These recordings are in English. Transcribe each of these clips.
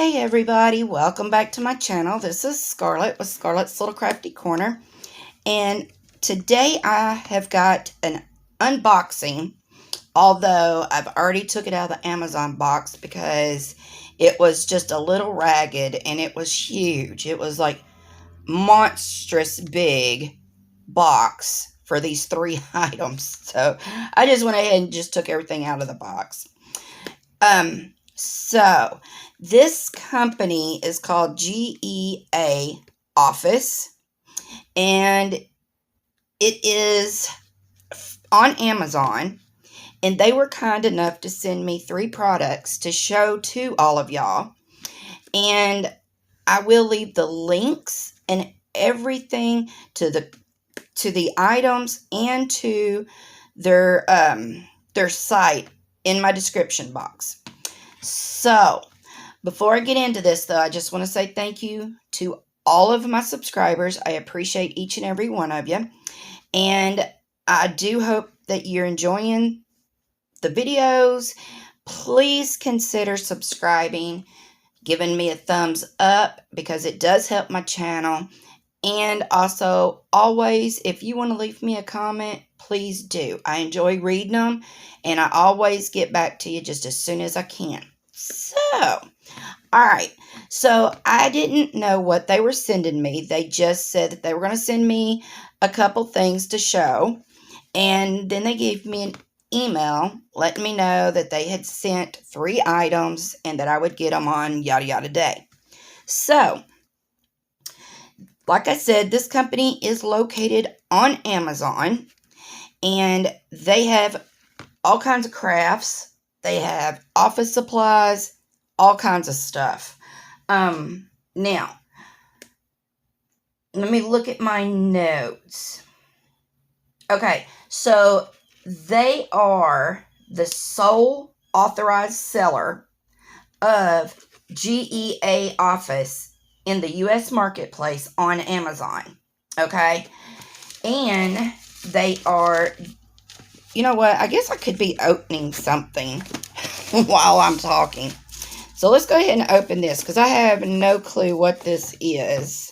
Hey everybody, welcome back to my channel. This is Scarlett with Scarlett's Little Crafty Corner, and today I have got an unboxing, although I've already took it out of the Amazon box because it was just a little ragged and it was huge. It was like monstrous big box for these 3 items, so I just went ahead and just took everything out of the box. So this company is called GEAoffice, and it is on Amazon, and they were kind enough to send me 3 products to show to all of y'all, and I will leave the links and everything to the items and to their site in my description box. So, before I get into this, though, I just want to say thank you to all of my subscribers. I appreciate each and every one of you. And I do hope that you're enjoying the videos. Please consider subscribing, giving me a thumbs up, because it does help my channel. And also, always, if you want to leave me a comment, please do. I enjoy reading them, and I always get back to you just as soon as I can. So, alright, so I didn't know what they were sending me. They just said that they were going to send me a couple things to show, and then they gave me an email letting me know that they had sent 3 items and that I would get them on yada yada day. So, like I said, this company is located on Amazon, and they have all kinds of crafts. They have office supplies, all kinds of stuff. Now, let me look at my notes. Okay, so they are the sole authorized seller of GEAoffice in the U.S. marketplace on Amazon. Okay, and they are... You know what? I guess I could be opening something while I'm talking. So let's go ahead and open this, because I have no clue what this is.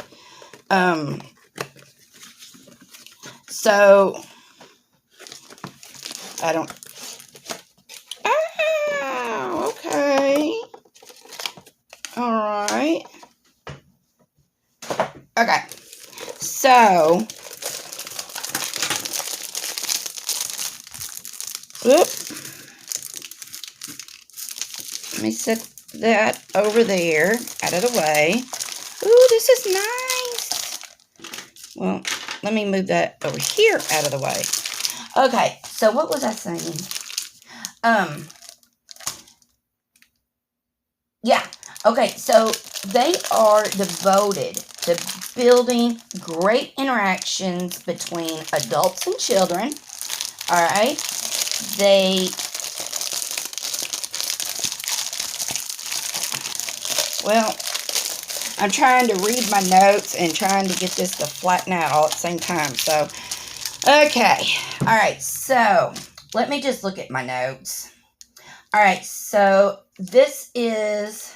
So I don't... Oh, okay. Alright. Okay. So... Oop. Let me set that over there, out of the way. Ooh, this is nice. Well, let me move that over here out of the way. Okay, so what was I saying? Yeah, okay, so they are devoted to building great interactions between adults and children. All right. Well, I'm trying to read my notes and trying to get this to flatten out all at the same time. So, okay. All right. So, let me just look at my notes. All right. So, this is...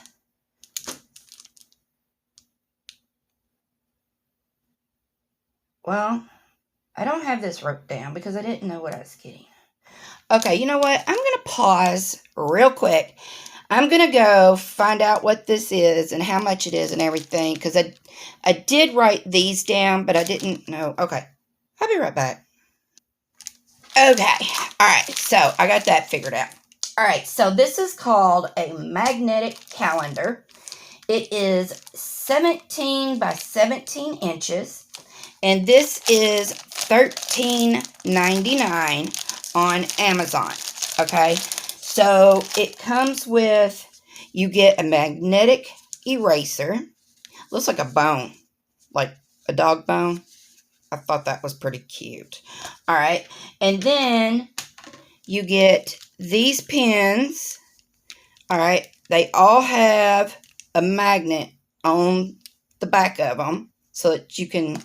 Well, I don't have this wrote down because I didn't know what I was getting. Okay, you know what? I'm going to pause real quick. I'm going to go find out what this is and how much it is and everything, because I did write these down, but I didn't know. Okay, I'll be right back. Okay, all right, so I got that figured out. All right, so this is called a magnetic calendar. It is 17 by 17 inches, and this is $13.99 on Amazon. Okay, so it comes with, you get a magnetic eraser. Looks like a bone, like a dog bone. I thought that was pretty cute. All right, and then you get these pins. All right, they all have a magnet on the back of them so that you can,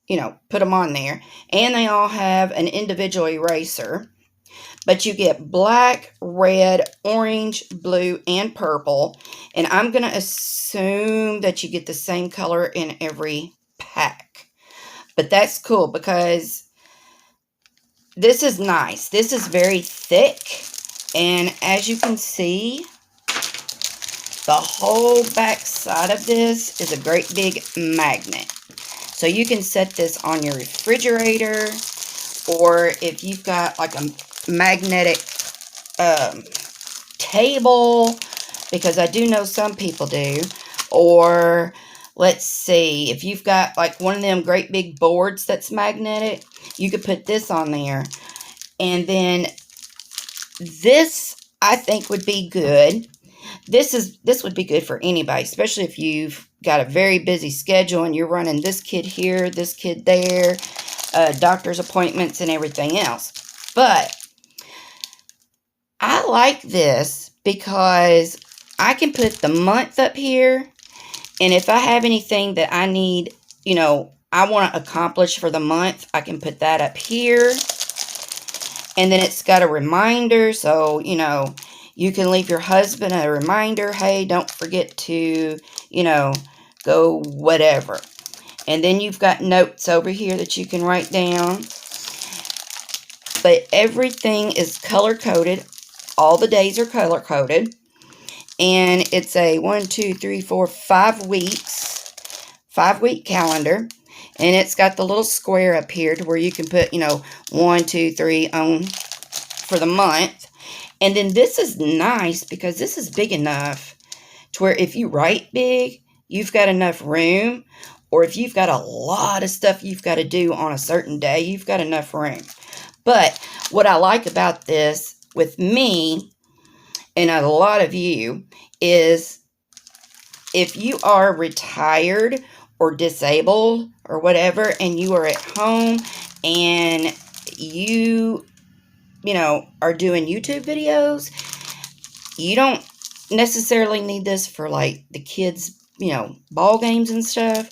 you know, put them on there. And they all have an individual eraser. But you get black, red, orange, blue, and purple. And I'm going to assume that you get the same color in every pack. But that's cool because this is nice. This is very thick. And as you can see, the whole back side of this is a great big magnet. So you can set this on your refrigerator, or if you've got like a magnetic table, because I do know some people do, or let's see, if you've got like one of them great big boards that's magnetic, you could put this on there. And then this, I think, would be good. This would be good for anybody, especially if you've got a very busy schedule and you're running this kid here, this kid there, doctor's appointments and everything else. But I like this because I can put the month up here, and if I have anything that I need, you know, I want to accomplish for the month, I can put that up here. And then it's got a reminder, so, you know, you can leave your husband a reminder, hey, don't forget to, you know, go whatever. And then you've got notes over here that you can write down. But everything is color-coded. All the days are color-coded. And it's a 5 weeks, 5-week calendar. And it's got the little square up here to where you can put, you know, 1, 2, 3 on for the month. And then this is nice because this is big enough to where if you write big, you've got enough room. Or if you've got a lot of stuff you've got to do on a certain day, you've got enough room. But what I like about this with me and a lot of you is if you are retired or disabled or whatever, and you are at home and you know, are doing YouTube videos, you don't necessarily need this for like the kids, you know, ball games and stuff.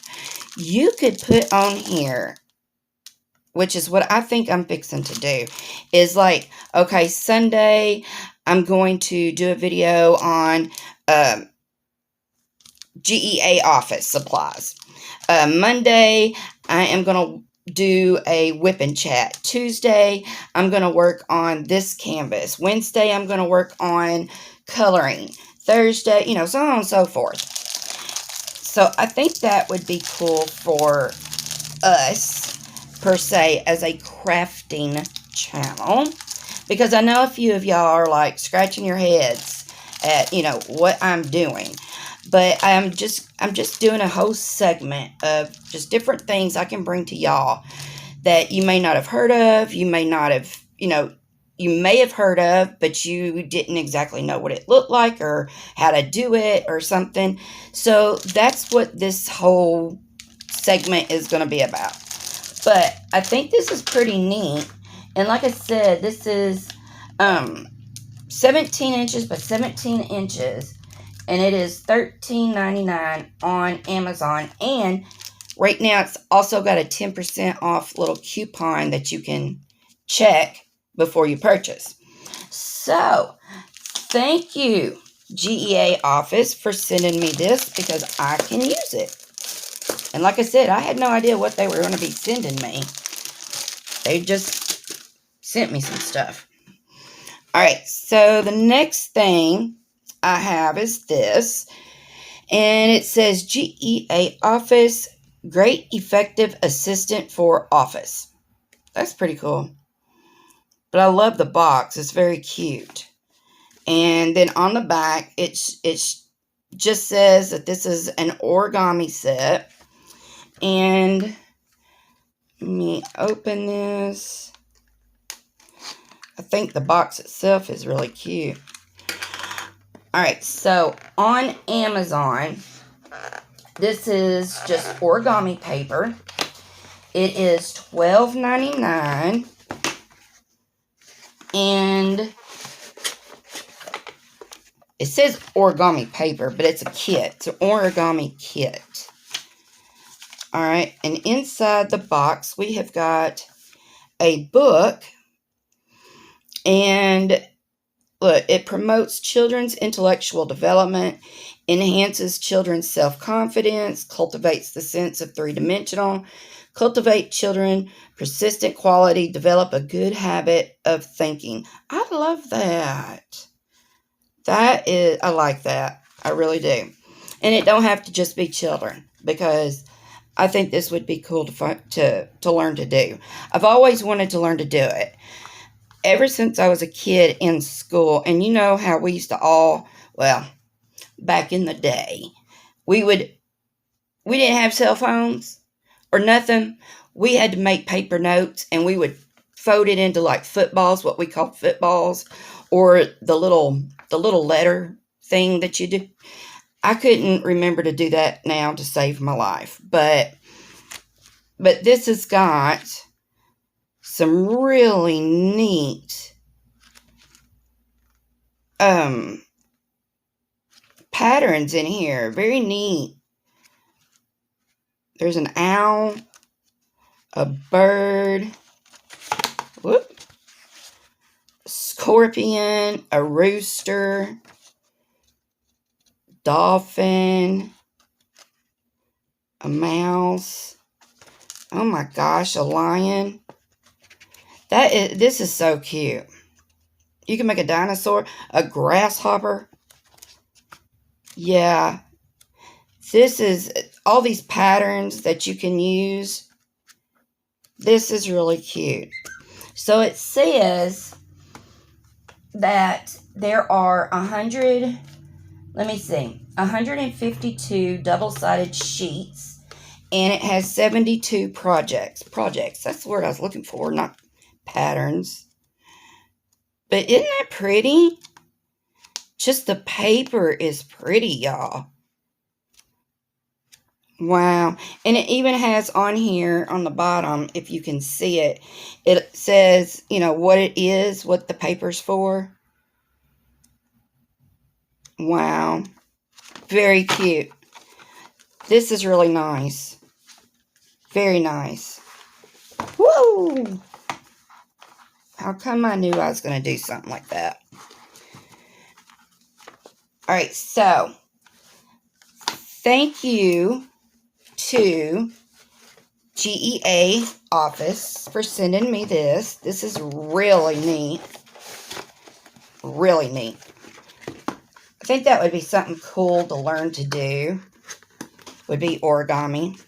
You could put on here, which is what I think I'm fixing to do, is like, okay, Sunday, I'm going to do a video on GEAoffice supplies. Monday, I am going to do a whip and chat. Tuesday, I'm going to work on this canvas. Wednesday, I'm going to work on coloring. Thursday, you know, so on and so forth. So I think that would be cool for us, per se, as a crafting channel. Because I know a few of y'all are like scratching your heads at, you know, what I'm doing. But I'm just doing a whole segment of just different things I can bring to y'all that you may not have heard of. You may not have, you know, you may have heard of, but you didn't exactly know what it looked like or how to do it or something. So that's what this whole segment is going to be about. But I think this is pretty neat. And like I said, this is 17 inches by 17 inches. And it is $13.99 on Amazon. And right now it's also got a 10% off little coupon that you can check before you purchase. So, thank you, GEAoffice, for sending me this because I can use it. And like I said, I had no idea what they were going to be sending me. They just sent me some stuff. Alright, so the next thing I have is this, and it says GEAoffice, great effective assistant for office. That's pretty cool. But I love the box. It's very cute. And then on the back, it just says that this is an origami set. And let me open this. I think the box itself is really cute. Alright, so on Amazon, this is just origami paper. It is $12.99. And it says origami paper, but it's a kit. It's an origami kit. Alright, and inside the box, we have got a book. And look, it promotes children's intellectual development, enhances children's self-confidence, cultivates the sense of three-dimensional, cultivate children, persistent quality, develop a good habit of thinking. I love that. I like that. I really do. And it don't have to just be children, because I think this would be cool to learn to do. I've always wanted to learn to do it. Ever since I was a kid in school, and you know how we used to back in the day, we didn't have cell phones or nothing. We had to make paper notes, and we would fold it into like footballs, what we called footballs, or the little letter thing that you do. I couldn't remember to do that now to save my life, but this has got some really neat patterns in here. Very neat. There's an owl, a bird, scorpion, a rooster, dolphin, a mouse. Oh my gosh, a lion. This is so cute. You can make a dinosaur, a grasshopper. Yeah. This is all these patterns that you can use. This is really cute. So it says that there are 152 double-sided sheets, and it has 72 projects. That's the word I was looking for, not patterns. But isn't that pretty? Just the paper is pretty, y'all. Wow. And it even has on here on the bottom, if you can see it, it says, what it is, what the paper's for. Wow. Very cute. This is really nice. Very nice. Woo! How come I knew I was going to do something like that? All right, so thank you to GEAoffice for sending me this. This is really neat. Really neat. I think that would be something cool to learn to do. Would be origami.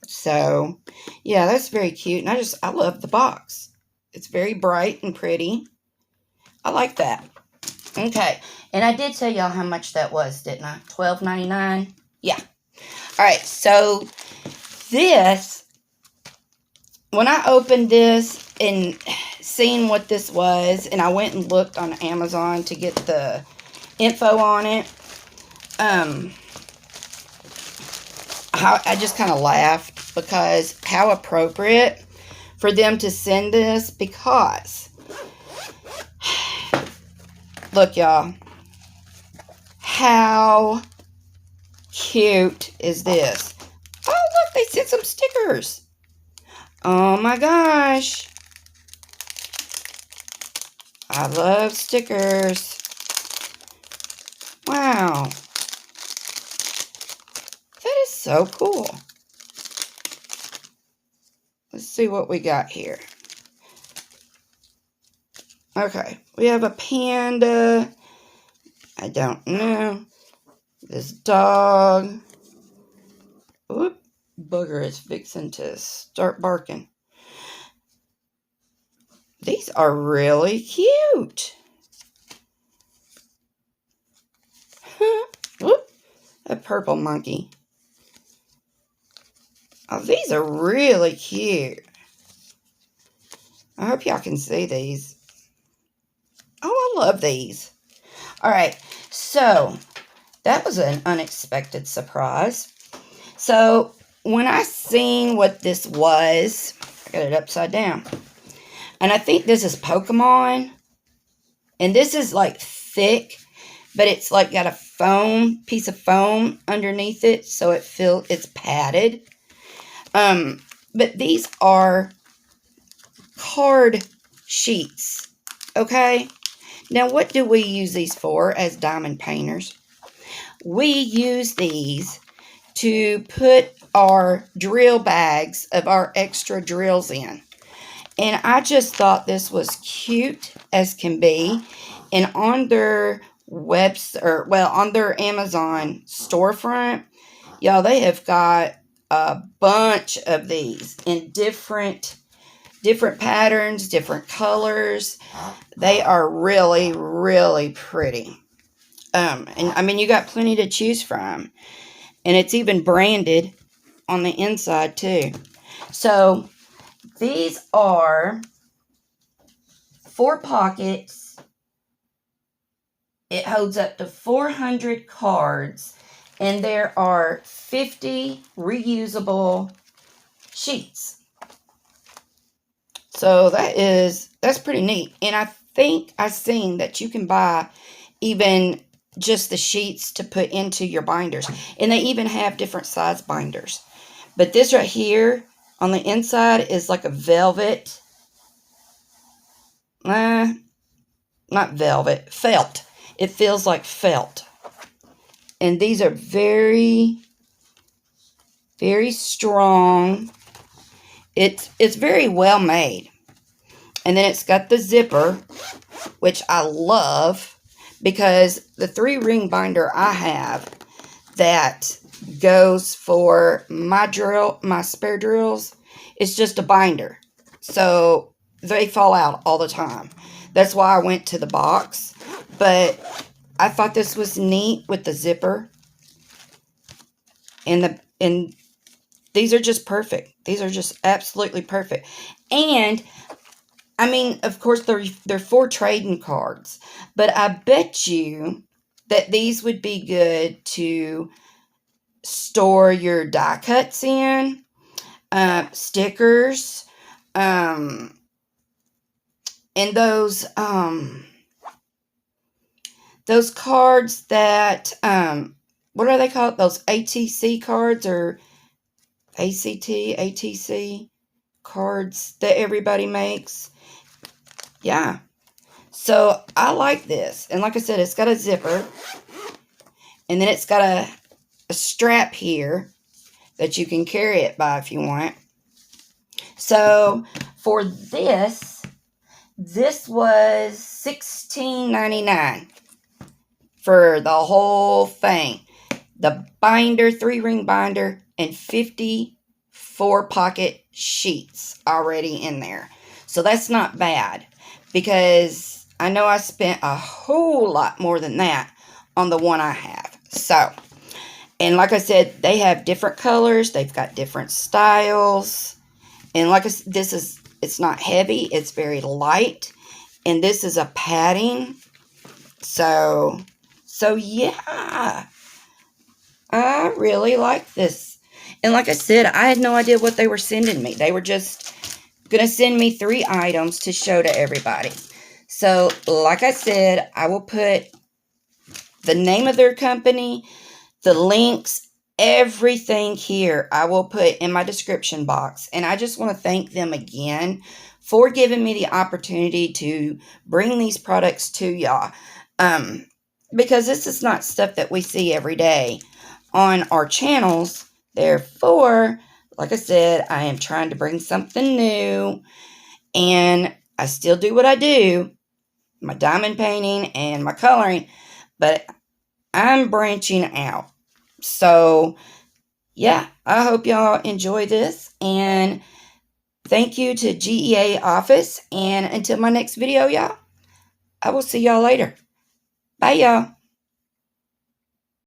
So, yeah, that's very cute. And I love the box. It's very bright and pretty. I like that. Okay. And I did tell y'all how much that was, didn't I? $12.99? Yeah. All right. So, this, when I opened this and seen what this was, and I went and looked on Amazon to get the info on it, I just kind of laughed, because how appropriate for them to send this, because look, y'all, how cute is this? Oh, look, they sent some stickers. Oh my gosh, I love stickers. Wow. That is so cool. Let's see what we got here. Okay, we have a panda. I don't know. This dog. Oop, booger is fixing to start barking. These are really cute. Whoop, a purple monkey. Oh, these are really cute. I hope y'all can see these. Oh, I love these. All right, so that was an unexpected surprise. So when I seen what this was, I got it upside down. And I think this is Pokemon. And this is like thick, but it's like got a piece of foam underneath it, so it's padded. But these are card sheets. Okay? Now, what do we use these for as diamond painters? We use these to put our drill bags of our extra drills in. And I just thought this was cute as can be. And on their on their Amazon storefront, y'all, they have got a bunch of these in different patterns, different colors. They are really, really pretty. And I mean, you got plenty to choose from. And it's even branded on the inside too. So these are 4 pockets. It holds up to 400 cards. And there are 50 reusable sheets. So that's pretty neat. And I think I've seen that you can buy even just the sheets to put into your binders. And they even have different size binders. But this right here on the inside is like a velvet. Not velvet, felt. It feels like felt. And these are very, very strong. It's very well made. And then it's got the zipper, which I love, because the 3-ring binder I have that goes for my spare drills, is just a binder. So they fall out all the time. That's why I went to the box. But I thought this was neat with the zipper. And these are just perfect. These are just absolutely perfect. And I mean, of course, they're for trading cards. But I bet you that these would be good to store your die cuts in, stickers, and those cards that, what are they called? Those ATC cards or ATC cards that everybody makes. Yeah. So I like this. And like I said, it's got a zipper. And then it's got a strap here that you can carry it by if you want. So for this was $16.99 for the whole thing. The binder, 3-ring binder, and 54 pocket sheets already in there. So that's not bad, because I know I spent a whole lot more than that on the one I have. So, and like I said, they have different colors. They've got different styles. And like I said, it's not heavy. It's very light. And this is a padding. So yeah. I really like this. And like I said, I had no idea what they were sending me. They were just going to send me 3 items to show to everybody. So, like I said, I will put the name of their company, the links, everything here I will put in my description box. And I just want to thank them again for giving me the opportunity to bring these products to y'all. Because this is not stuff that we see every day on our channels. Therefore, like I said, I am trying to bring something new, and I still do what I do, my diamond painting and my coloring, but I'm branching out. So yeah, I hope y'all enjoy this, and thank you to GEAoffice, and until my next video, y'all, I will see y'all later. Bye, y'all.